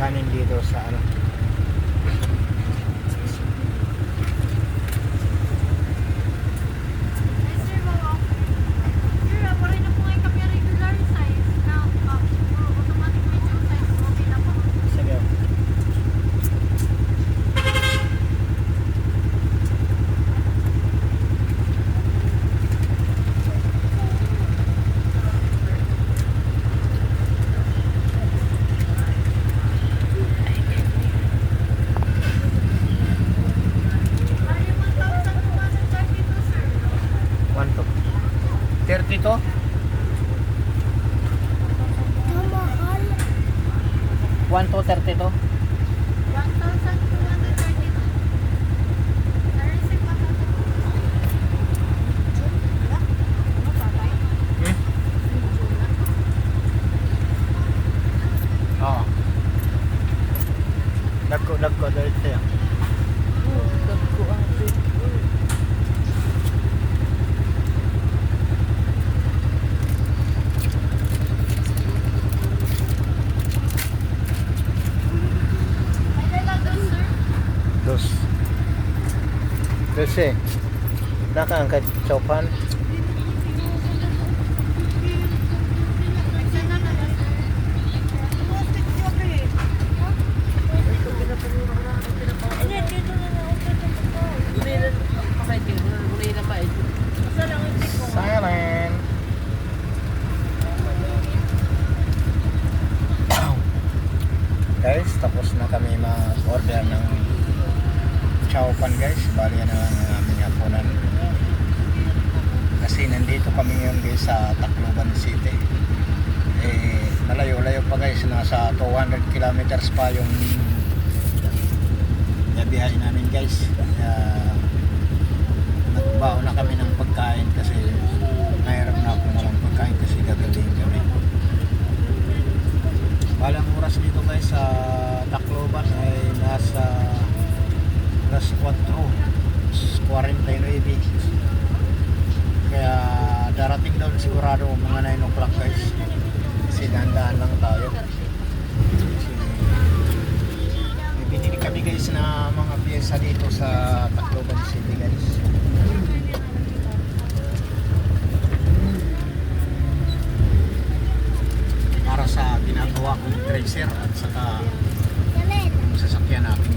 kanin dito sa ano. Sige. One to 30 to? Mahal. 1 to 30 to? 1,232. Hmm? Oo. Dagko dahil siya. Dos. 12. Nakaangkat sopan. Silent. Guys, tapos na kami mag-order ng chowpan guys. Bali na ang aming hapunan. Kasi nandito kami ngayon guys sa Tacloban City. Malayo-layo pa guys. Nasa 200 kilometers pa yung nabiyahe namin guys. Kaya nagbaon na kami ng pagkain kasi nahirap na ako nalang pagkain kasi gagaling kami. Balang oras dito guys sa Tacloban ay nasa alas 4:49. Kaya darating doon sigurado mga 9 o'clock guys. Kasi dahan-dahan lang tayo. May binili kami guys na mga pyesa dito sa Tacloban City guys. Para sa ginagawa kong tracer at saka yung sasakyan natin